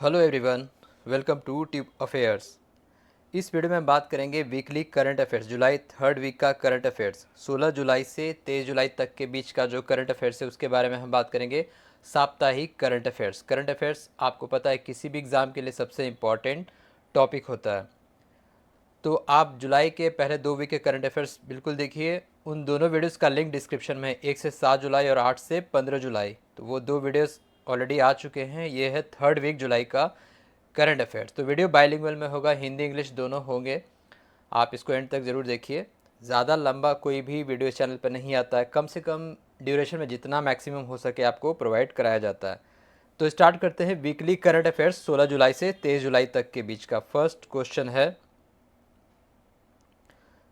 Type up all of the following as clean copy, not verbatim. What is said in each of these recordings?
Hello everyone, welcome to tube affairs. इस video में हम बात करेंगे weekly current affairs, July third week का करंट अफेयर्स। 16 जुलाई से 23 जुलाई तक के बीच का जो करंट अफेयर्स है उसके बारे में हम बात करेंगे। साप्ताहिक करंट अफेयर्स। करंट अफेयर्स आपको पता है किसी भी एग्ज़ाम के लिए सबसे इम्पॉर्टेंट टॉपिक होता है। तो आप जुलाई के पहले 2 वीक के करंट अफेयर्स बिल्कुल देखिए। उन दोनों वीडियोस का लिंक डिस्क्रिप्शन में है, 1 से 7 जुलाई और 8 से 15 जुलाई। तो वो 2 वीडियोस ऑलरेडी आ चुके हैं। ये है थर्ड वीक जुलाई का करंट अफेयर्स। तो वीडियो बाइलिंगुअल में होगा, हिंदी इंग्लिश दोनों होंगे। आप इसको एंड तक ज़रूर देखिए। ज़्यादा लंबा कोई भी वीडियो इस चैनल पर नहीं आता है। कम से कम ड्यूरेशन में जितना मैक्सिमम हो सके आपको प्रोवाइड कराया जाता है। तो स्टार्ट करते हैं वीकली करंट अफेयर्स 16 जुलाई से 23 जुलाई तक के बीच का। फर्स्ट क्वेश्चन है,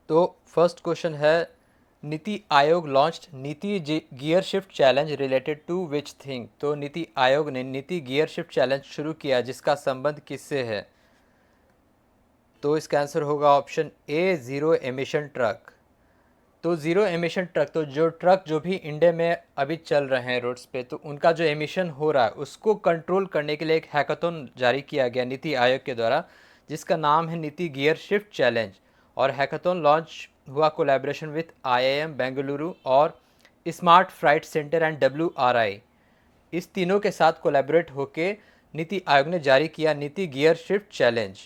तो फर्स्ट क्वेश्चन है, नीति Aayog launched NITI gear shift challenge related to which thing. तो नीति आयोग ने नीति गियर शिफ्ट चैलेंज शुरू किया जिसका संबंध किससे है? तो इसका आंसर होगा option A, zero emission truck. तो ज़ीरो एमिशन ट्रक, तो जो ट्रक जो भी इंडिया में अभी चल रहे हैं रोड्स पे, तो उनका जो एमिशन हो रहा है उसको कंट्रोल करने के लिए एक हैकाथॉन जारी किया गया नीति आयोग के द्वारा, जिसका नाम है नीति गियर शिफ्ट चैलेंज। और हैकाथॉन लॉन्च हुआ कोलैबोरेशन विथ आईआईएम बेंगलुरु और smart freight centre and WRI। इस तीनों के साथ कोलैबोरेट होकर नीति आयोग ने जारी किया नीति गियर शिफ्ट चैलेंज।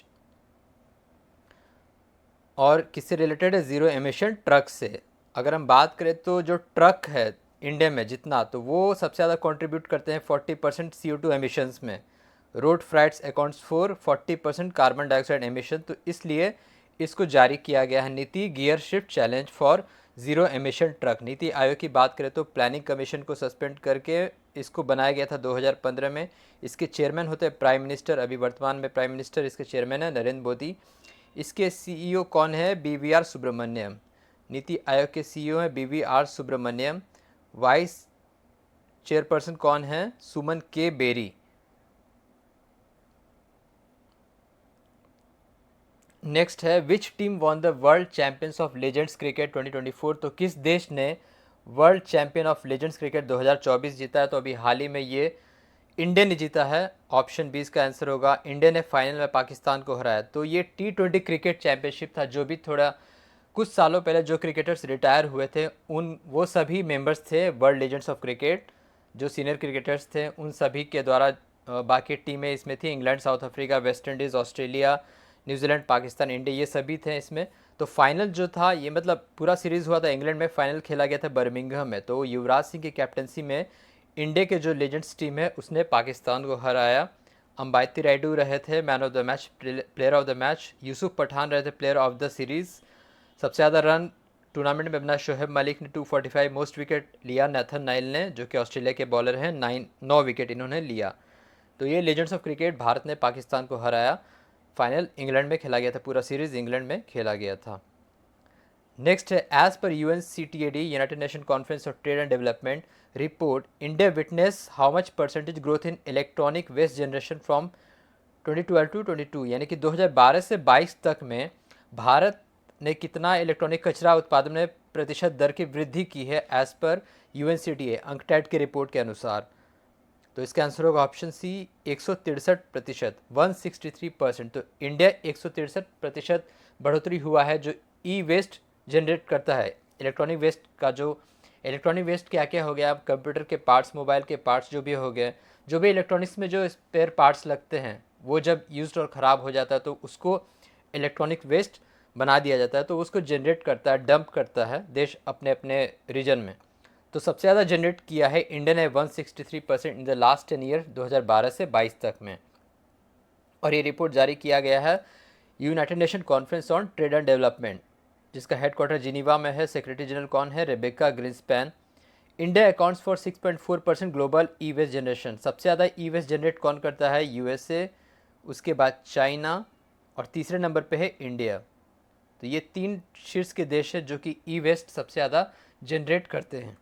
और किससे रिलेटेड है? ज़ीरो एमिशन ट्रक से। अगर हम बात करें तो जो ट्रक है इंडिया में जितना, तो वो सबसे ज़्यादा कंट्रीब्यूट करते हैं 40% CO2 एमिशंस में। Road freights accounts for 40% carbon dioxide emission. तो इसलिए इसको जारी किया गया है NITI gear shift challenge for zero emission truck. NITI Aayog की बात करें तो प्लानिंग कमीशन को सस्पेंड करके इसको बनाया गया था 2015 में। इसके चेयरमैन होते हैं प्राइम मिनिस्टर, अभी वर्तमान में प्राइम मिनिस्टर इसके चेयरमैन है नरेंद्र मोदी। इसके CEO कौन है? BVR सुब्रमण्यम। नीति आयोग के CEO हैं BVR सुब्रमण्यम। वाइस चेयरपर्सन कौन है? सुमन के बेरी। नेक्स्ट है, which team won the world champions of legends cricket 2024। तो किस देश ने world champion of legends cricket 2024 जीता है? तो अभी हाल ही में ये इंडिया ने जीता है। ऑप्शन बी इसका आंसर होगा। इंडिया ने फाइनल में पाकिस्तान को हराया। तो ये T20 क्रिकेट चैंपियनशिप था, जो भी थोड़ा कुछ सालों पहले जो क्रिकेटर्स रिटायर हुए थे उन वो सभी मेंबर्स थे वर्ल्ड लेजेंड्स ऑफ क्रिकेट। जो सीनियर क्रिकेटर्स थे उन सभी के द्वारा बाकी टीमें इसमें थी, England, south Africa, West Indies, Australia, New Zealand, Pakistan, India, ये सभी थे इसमें। तो फाइनल जो था ये मतलब पूरा सीरीज़ हुआ था इंग्लैंड में, फाइनल खेला गया था बर्मिंघम में। तो युवराज सिंह की कैप्टनसी में इंडिया के जो लेजेंड्स टीम है उसने पाकिस्तान को हराया। अंबाती रायडू रहे थे man of the match, player of the match. Yusuf Pathan रहे थे प्लेयर ऑफ द सीरीज़। सबसे ज़्यादा रन टूर्नामेंट में अपना शोहेब मलिक ने 245, मोस्ट विकेट लिया नेथन नाइल ने, जो कि ऑस्ट्रेलिया के बॉलर हैं, 9 विकेट इन्होंने लिया। तो ये लेजेंड्स ऑफ क्रिकेट, भारत ने पाकिस्तान को हराया। फाइनल इंग्लैंड में खेला गया था, पूरा सीरीज़ इंग्लैंड में खेला गया था। नेक्स्ट है, as per UNCTAD United Nation conference of trade and development report, India witness how much percentage growth in electronic waste generation from 2012 to 22, यानी कि 2012 से 22 तक में भारत ने कितना इलेक्ट्रॉनिक कचरा उत्पादन में प्रतिशत दर की वृद्धि की है एज पर UNCTA अंकटैड की रिपोर्ट के अनुसार? तो इसका आंसर होगा ऑप्शन सी, 163%, 163%। तो इंडिया 163% बढ़ोतरी हुआ है जो ई वेस्ट जनरेट करता है। इलेक्ट्रॉनिक वेस्ट का जो इलेक्ट्रॉनिक वेस्ट क्या क्या हो गया, अब कंप्यूटर के पार्ट्स, मोबाइल के पार्ट्स जो भी हो गए, जो भी इलेक्ट्रॉनिक्स में जो स्पेयर पार्ट्स लगते हैं वो जब यूज्ड और ख़राब हो जाता है तो उसको इलेक्ट्रॉनिक वेस्ट बना दिया जाता है। तो उसको जनरेट करता है, डंप करता है देश अपने अपने रीजन में। तो सबसे ज़्यादा जनरेट किया है इंडिया ने, 163% इन द लास्ट 10 ईयर, 2012 से 22 तक में। और ये रिपोर्ट जारी किया गया है United Nation Conference on Trade and Development, जिसका हेडक्वार्टर जिनीवा में है। सेक्रेटरी जनरल कौन है? Rebeca Grynspan. India accounts for 6.4% global e waste generation. सबसे ज़्यादा ई वेस्ट जनरेट कौन करता है? USA, उसके बाद चाइना और तीसरे नंबर पे है इंडिया। तो ये 3 शीर्ष के देश हैं जो कि ई वेस्ट सबसे ज़्यादा जनरेट करते हैं।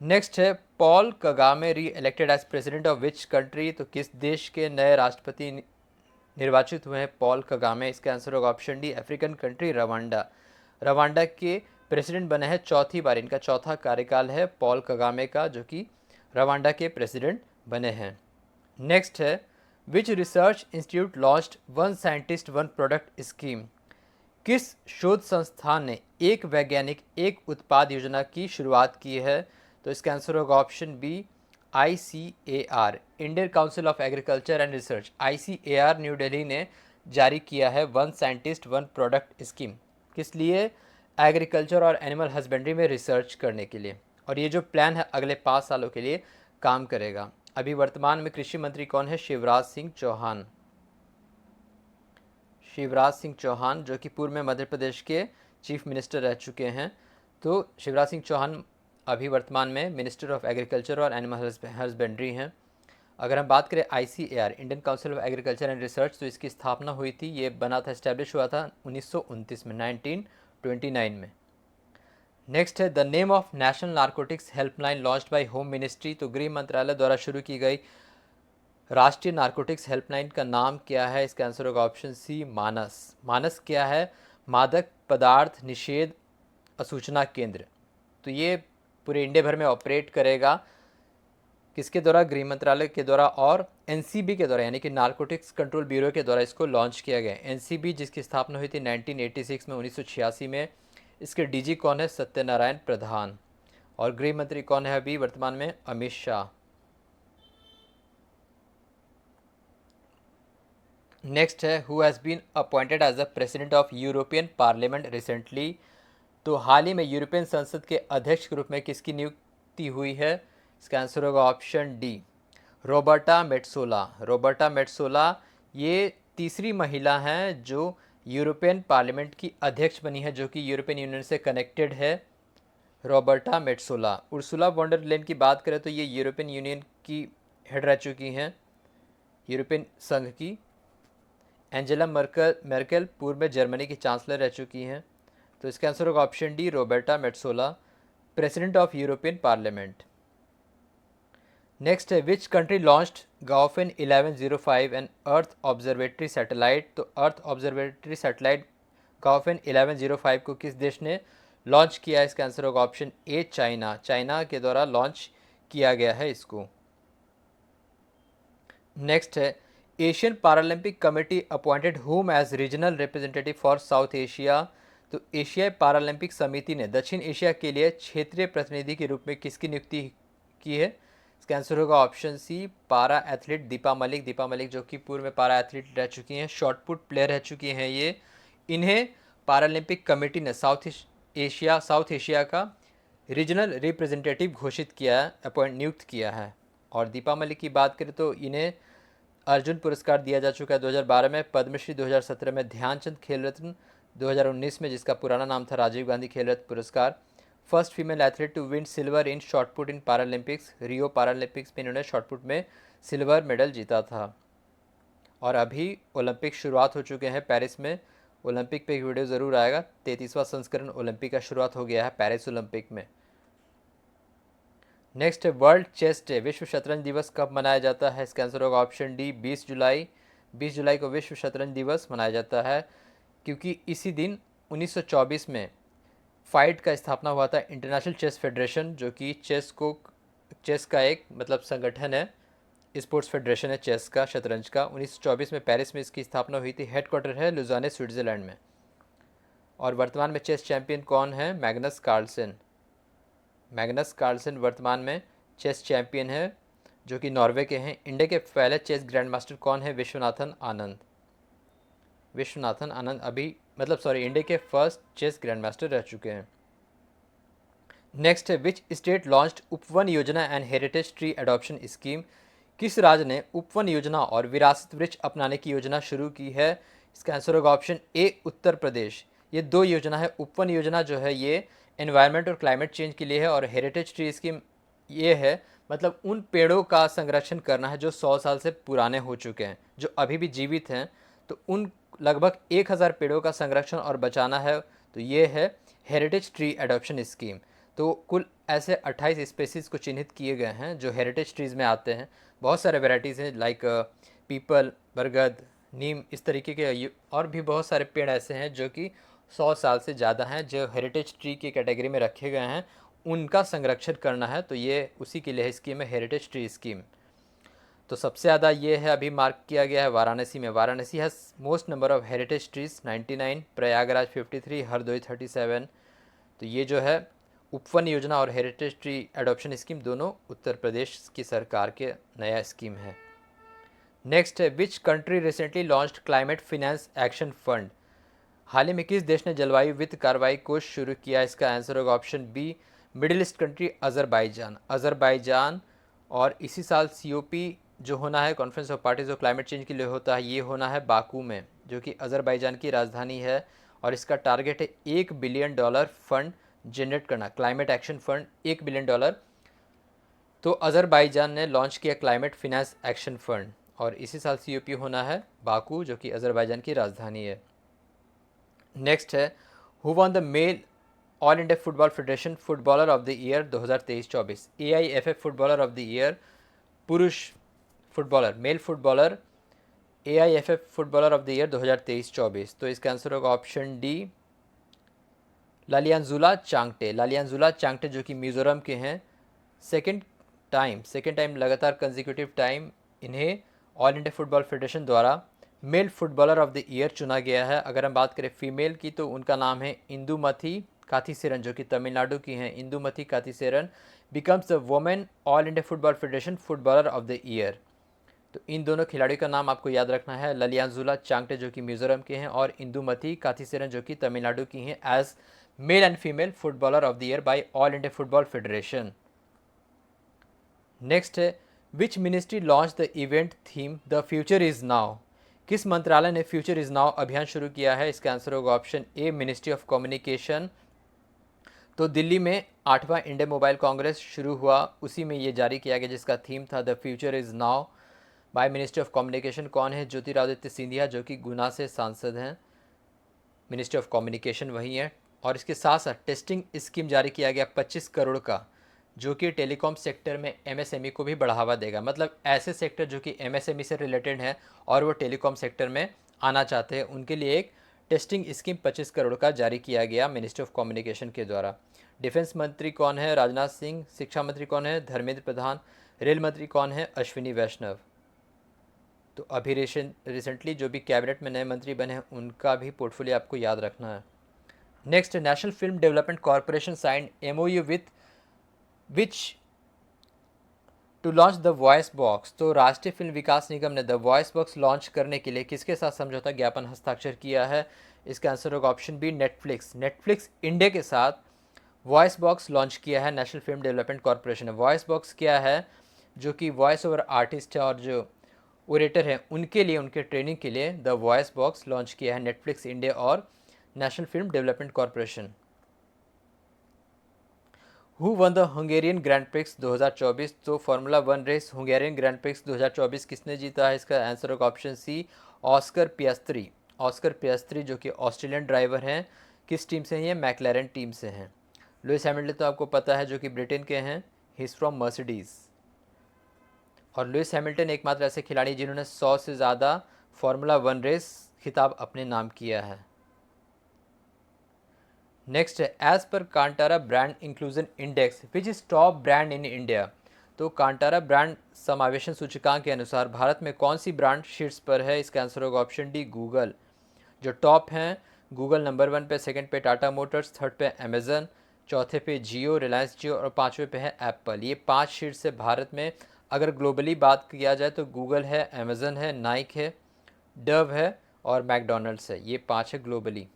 नेक्स्ट है, Paul Kagame reelected as president of which country. तो किस देश के नए राष्ट्रपति निर्वाचित हुए हैं पॉल कगामे? इसका आंसर होगा option D, African country Rwanda. Rwanda के प्रेसिडेंट बने हैं चौथी बार, इनका चौथा कार्यकाल है पॉल कगामे का, जो कि रवांडा के प्रेसिडेंट बने हैं। नेक्स्ट है which research institute launched one scientist one product scheme. किस शोध संस्थान ने एक वैज्ञानिक एक उत्पाद योजना की शुरुआत की है? तो इसका आंसर होगा option B ICAR, Indian council of agriculture and research. ICAR New Delhi ने जारी किया है one scientist one product scheme. किस लिए? एग्रीकल्चर और एनिमल हस्बेंड्री में रिसर्च करने के लिए। और ये जो प्लान है अगले 5 सालों के लिए काम करेगा। अभी वर्तमान में कृषि मंत्री कौन है? शिवराज सिंह चौहान। शिवराज सिंह चौहान जो कि पूर्व में मध्य प्रदेश के चीफ मिनिस्टर रह चुके हैं। तो शिवराज सिंह चौहान अभी वर्तमान में मिनिस्टर ऑफ एग्रीकल्चर और एनिमल हस्बेंड्री हैं। अगर हम बात करें ICAR, Indian council of agriculture and research, तो इसकी स्थापना हुई थी, ये बना था, इस्टेब्लिश हुआ था 1929 में, 1929 में। नेक्स्ट है the name of national narcotics helpline launched by home ministry. तो गृह मंत्रालय द्वारा शुरू की गई राष्ट्रीय नारकोटिक्स हेल्पलाइन का नाम क्या है? इसका आंसर होगा ऑप्शन सी मानस। मानस क्या है? मादक पदार्थ निषेध असूचना केंद्र। तो ये पूरे इंडिया भर में ऑपरेट करेगा। किसके द्वारा? गृह मंत्रालय के द्वारा और NCB के द्वारा, यानी कि नारकोटिक्स कंट्रोल ब्यूरो के द्वारा इसको लॉन्च किया गया। NCB जिसकी स्थापना हुई थी 1986 में, 1986 में। इसके DG कौन है? सत्यनारायण प्रधान। और गृह मंत्री कौन है अभी वर्तमान में? अमित शाह। नेक्स्ट है who has been appointed as the president of European parliament recently. तो हाल ही में यूरोपियन संसद के अध्यक्ष के रूप में किसकी नियुक्ति हुई है? इसका आंसर होगा option D Roberta Metsola. रॉबर्टा Metsola ये तीसरी महिला हैं जो यूरोपियन पार्लियामेंट की अध्यक्ष बनी है, जो कि यूरोपियन यूनियन से कनेक्टेड है। रॉबर्टा मेट्सोला। उर्सुला वॉन्डर लेन की बात करें तो ये यूरोपियन यूनियन की हेड रह चुकी हैं, यूरोपियन संघ की। एंजेला मर्केल पूर्व में जर्मनी की चांसलर रह चुकी हैं। तो इसका आंसर होगा option D Roberta Metsola, president of European Parliament. Next है which country launched Gaofen 1105 an earth observatory satellite. तो अर्थ ऑब्जर्वेटरी सैटेलाइट गाओफिन 1105 को किस देश ने लॉन्च किया है? इसका आंसर होगा ऑप्शन ए चाइना। चाइना के द्वारा लॉन्च किया गया है इसको। नेक्स्ट है Asian paralympic committee appointed whom as regional representative for South Asia. तो एशियाई पैरालंपिक समिति ने दक्षिण एशिया के लिए क्षेत्रीय प्रतिनिधि के रूप में किसकी नियुक्ति की है? इसका आंसर होगा ऑप्शन सी पारा एथलीट दीपा मलिक। दीपा मलिक जो कि पूर्व में पारा एथलीट रह चुकी हैं, शॉर्ट पुट प्लेयर रह चुकी हैं ये। इन्हें पैरालंपिक कमेटी ने साउथ एशिया का रीजनल रिप्रेजेंटेटिव घोषित किया है, नियुक्त किया है। और दीपा मलिक की बात करें तो इन्हें अर्जुन पुरस्कार दिया जा चुका है 2012 में, पद्मश्री 2017 में, ध्यानचंद खेल रत्न 2019 में जिसका पुराना नाम था राजीव गांधी खेल रत्न पुरस्कार। First female athlete to win silver in shotput in paralympics. Rio paralympics में इन्होंने शॉटपुट में सिल्वर मेडल जीता था। और अभी ओलंपिक शुरुआत हो चुके हैं पेरिस में। ओलंपिक पे एक वीडियो ज़रूर आएगा। 33वां संस्करण ओलंपिक का शुरुआत हो गया है पेरिस ओलंपिक में। नेक्स्ट है वर्ल्ड चेस डे, विश्व शतरंज दिवस कब मनाया जाता है? इसका आंसर होगा ऑप्शन डी 20 जुलाई। 20 जुलाई को विश्व शतरंज दिवस मनाया जाता है, क्योंकि इसी दिन 1924 में फाइट का स्थापना हुआ था। इंटरनेशनल चेस फेडरेशन जो कि चेस का एक मतलब संगठन है, स्पोर्ट्स फेडरेशन है चेस का, शतरंज का। 1924 में पेरिस में इसकी स्थापना हुई थी। हेडक्वार्टर है लुजाने स्विट्ज़रलैंड में। और वर्तमान में चेस चैंपियन कौन है? Magnus Carlsen. मैग्नस कार्लसन वर्तमान में चेस चैंपियन है, जो कि नॉर्वे के हैं। इंडिया के पहले चेस ग्रैंड मास्टर कौन है? विश्वनाथन आनंद। विश्वनाथन आनंद अभी इंडिया के फर्स्ट चेस ग्रैंड मास्टर रह चुके हैं। नेक्स्ट है विच स्टेट लॉन्च्ड उपवन योजना and heritage tree adoption scheme. किस राज्य ने उपवन योजना और विरासत वृक्ष अपनाने की योजना शुरू की है? इसका आंसर होगा ऑप्शन ए उत्तर प्रदेश। ये दो योजना है। उपवन योजना जो है ये एनवायरनमेंट और क्लाइमेट चेंज के लिए है, और हेरिटेज ट्री स्कीम ये है मतलब उन पेड़ों का संरक्षण करना है जो 100 साल से पुराने हो चुके हैं, जो अभी भी जीवित हैं। तो उन लगभग 1000 पेड़ों का संरक्षण और बचाना है। तो ये है हेरिटेज ट्री एडॉप्शन स्कीम। तो कुल ऐसे 28 स्पेसीज़ को चिन्हित किए गए हैं जो हेरिटेज ट्रीज़ में आते हैं। बहुत सारे वेराइटीज़ हैं लाइक पीपल, बरगद, नीम, इस तरीके के और भी बहुत सारे पेड़ ऐसे हैं जो कि 100 साल से ज़्यादा हैं, जो हेरिटेज ट्री की कैटेगरी में रखे गए हैं। उनका संरक्षण करना है, तो ये उसी के लिए स्कीम है हेरिटेज ट्री स्कीम। तो सबसे ज़्यादा ये है अभी मार्क किया गया है वाराणसी में। Varanasi has most number of heritage trees 99, Prayagraj 53, Hardoi 37। तो ये जो है उपवन योजना और हेरिटेज ट्री एडॉप्शन स्कीम दोनों उत्तर प्रदेश की सरकार के नया स्कीम है। नेक्स्ट है which country recently launched climate finance action fund. हाल ही में किस देश ने जलवायु वित्त कार्रवाई कोष शुरू किया? इसका आंसर होगा option B, middle east country Azerbaijan. Azerbaijan. और इसी साल सीओपी जो होना है, conference of parties of climate change के लिए होता है, ये होना है बाकू में, जो कि अजरबैजान की राजधानी है। और इसका टारगेट है $1 बिलियन फंड जनरेट करना, क्लाइमेट एक्शन फंड $1 बिलियन। तो अजरबैजान ने लॉन्च किया क्लाइमेट फिनेंस एक्शन फंड और इसी साल सीओपी होना है बाकू, जो कि अजरबैजान की राजधानी है। नेक्स्ट है who won the male All India Football Federation footballer of the year 2023-24। AIFF footballer of the year पुरुष footballer, male footballer, AIFF footballer of the year 2023-24। तो इसका आंसर होगा ऑप्शन डी, लालियांजुला चांगटे। लालियांजुला चांगटे जो कि मिजोरम के हैं। सेकेंड टाइम लगातार कंजिक्यूटिव टाइम इन्हें ऑल इंडिया फुटबॉल फेडरेशन द्वारा male footballer of the year चुना गया है। अगर हम बात करें फीमेल की तो उनका नाम है इंदुमथी काथीसेरन, जो कि तमिलनाडु की हैं। Indumathi Kathiresan becomes the women All India Football Federation footballer of the year. तो इन दोनों खिलाड़ियों का नाम आपको याद रखना है, ललियांजुला चांगटे जो कि मिजोरम के हैं और इंदुमथी काथीसेरन जो कि तमिलनाडु की हैं, as male and female footballer of the year by All India Football Federation. Next है which ministry launch the event theme the future is now. किस मंत्रालय ने फ्यूचर इज नाउ अभियान शुरू किया है? इसका आंसर होगा option A, ministry of communication. तो दिल्ली में 8वां इंडिया मोबाइल कांग्रेस शुरू हुआ, उसी में ये जारी किया गया जिसका थीम था the future is now by ministry of communication. कौन है? ज्योतिरादित्य सिंधिया जो कि गुना से सांसद हैं। मिनिस्ट्री ऑफ कम्युनिकेशन वही है। और इसके साथ साथ टेस्टिंग स्कीम जारी किया गया 25 करोड़ का, जो कि टेलीकॉम सेक्टर में MSME को भी बढ़ावा देगा। मतलब ऐसे सेक्टर जो कि MSME से रिलेटेड हैं और वो टेलीकॉम सेक्टर में आना चाहते हैं, उनके लिए एक टेस्टिंग स्कीम 25 करोड़ का जारी किया गया मिनिस्ट्री ऑफ कम्युनिकेशन के द्वारा। डिफेंस मंत्री कौन है? राजनाथ सिंह। शिक्षा मंत्री कौन है? धर्मेंद्र प्रधान। रेल मंत्री कौन है? अश्विनी वैष्णव। तो अभी रिसेंटली जो भी कैबिनेट में नए मंत्री बने हैं उनका भी पोर्टफोलियो आपको याद रखना है। Next, national film development corporation signed MOU with which to launch the voice box. तो राष्ट्रीय फिल्म विकास निगम ने द वॉइस बॉक्स लॉन्च करने के लिए किसके साथ समझौता ज्ञापन हस्ताक्षर किया है? इसका आंसर होगा option B, Netflix. Netflix India के साथ वॉइस बॉक्स लॉन्च किया है नेशनल फिल्म डेवलपमेंट कॉरपोरेशन ने। वॉइस बॉक्स क्या है? जो कि वॉइस ओवर आर्टिस्ट है और जो ओरेटर है उनके लिए, उनके ट्रेनिंग के लिए द वॉइस बॉक्स लॉन्च किया है नेटफ्लिक्स इंडिया और national film development corporation. Who won the Hungarian grand prix 2024। तो formula 1 race Hungarian grand prix 2024 किसने जीता है? इसका आंसर होगा option C, Oscar Piastri. Oscar Piastri जो कि ऑस्ट्रेलियन ड्राइवर हैं। किस टीम से हैं ये? मैकलैरेन टीम से हैं। लुइस हैमिल्टन तो आपको पता है जो कि ब्रिटेन के हैं, ही इज़ फ्रॉम मर्सिडीज़। और लुइस हैमिल्टन एकमात्र ऐसे खिलाड़ी जिन्होंने 100 से ज़्यादा फार्मूला 1 रेस खिताब अपने नाम किया है। नेक्स्ट है एज पर Kantar brand inclusion index which is top brand in India. तो कांटारा ब्रांड समावेशन सूचकांक के अनुसार भारत में कौन सी ब्रांड शीर्ष पर है? इसका आंसर होगा ऑप्शन डी, गूगल। जो टॉप हैं, गूगल नंबर 1 पे, सेकंड पे टाटा मोटर्स, थर्ड पे अमेजन, चौथे पे जियो, रिलायंस जियो और पाँचवें पे है एप्पल। ये 5 शीर्ष है भारत में। अगर ग्लोबली बात किया जाए तो गूगल है, अमेजन है, नाइक है, डव है और मैकडोनल्ड्स है। ये 5 है ग्लोबली।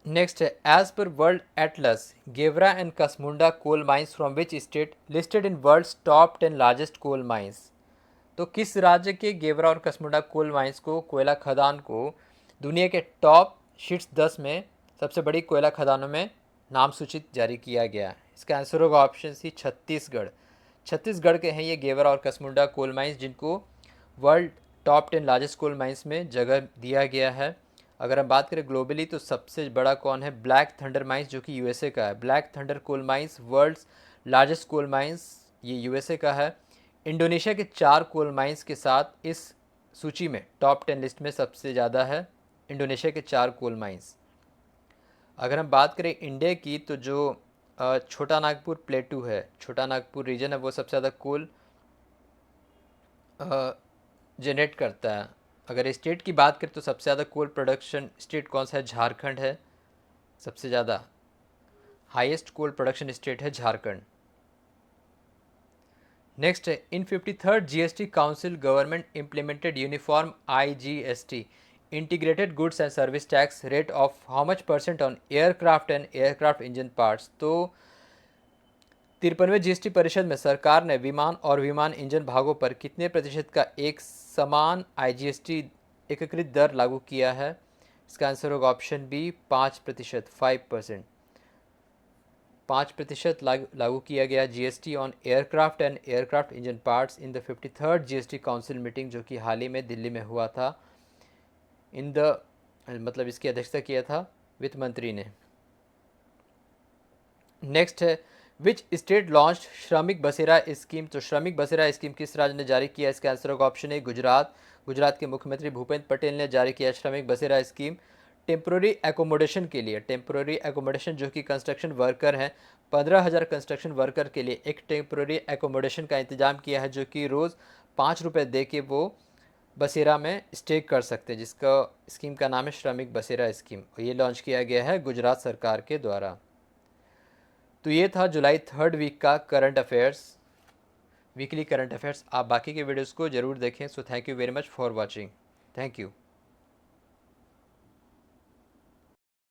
नेक्स्ट है एज पर world atlas Gevra and Kusmunda coal mines from which state listed in world's top 10 largest coal mines. तो किस राज्य के गेवरा और कसमुंडा कोल माइंस को, कोयला खदान को, दुनिया के टॉप शीर्ष 10 में सबसे बड़ी कोयला खदानों में नाम सूचित जारी किया गया है? इसका आंसर होगा ऑप्शन सी, छत्तीसगढ़। छत्तीसगढ़ के हैं ये गेवरा और कसमुंडा कोल माइंस, जिनको world top 10 largest coal mines में जगह दिया गया है। अगर हम बात करें ग्लोबली तो सबसे बड़ा कौन है? ब्लैक थंडर माइंस जो कि यूएसए का है। Black thunder coal mines world's largest coal mines, ये यूएसए का है। इंडोनेशिया के 4 कोल माइंस के साथ इस सूची में टॉप 10 लिस्ट में सबसे ज़्यादा है इंडोनेशिया के 4 कोल माइंस। अगर हम बात करें इंडिया की तो जो छोटा नागपुर प्लेटू है, छोटा नागपुर रीजन है वो सबसे ज़्यादा कोल जनरेट करता है। अगर स्टेट की बात करें तो सबसे ज़्यादा कोल प्रोडक्शन स्टेट कौन सा है? झारखंड है, सबसे ज़्यादा हाईएस्ट कोल प्रोडक्शन स्टेट है झारखंड। नेक्स्ट है, इन 53rd GST council government implemented uniform IGST integrated goods and service tax rate of how much percent on aircraft and aircraft engine parts. तो 53वें GST परिषद में सरकार ने विमान और विमान इंजन भागों पर कितने प्रतिशत का एक समान आईजीएसटी एकीकृत दर लागू किया है? इसका आंसर होगा ऑप्शन बी 5%, 5%। 5% लागू किया गया GST on aircraft and aircraft engine parts in the 53rd GST council meeting, जो कि हाल ही में दिल्ली में हुआ था। इन द मतलब इसकी अध्यक्षता किया था वित्त मंत्री ने। नेक्स्ट है, विच स्टेट लॉन्च श्रमिक बसेरा स्कीम। तो श्रमिक बसेरा स्कीम किस राज्य ने जारी किया? इसका आंसर होगा ऑप्शन ए गुजरात। गुजरात के मुख्यमंत्री भूपेंद्र पटेल ने जारी किया श्रमिक बसेरा स्कीम टेम्प्रोरी एकोमोडेशन के लिए। टेम्प्रोरी एकोमोडेशन जो कि कंस्ट्रक्शन वर्कर हैं, 15,000 कंस्ट्रक्शन वर्कर के लिए एक टेम्प्रोरी एकोमोडेशन का इंतजाम किया है, जो कि रोज़ 5 रुपये दे के वो बसेरा में स्टे कर सकते हैं, जिसका स्कीम का नाम है श्रमिक बसेरा स्कीम। ये लॉन्च किया गया है गुजरात सरकार के द्वारा। तो ये था जुलाई 3rd वीक का current affairs, weekly current affairs. आप बाकी के वीडियोस को ज़रूर देखें। So thank you very much for watching. Thank you.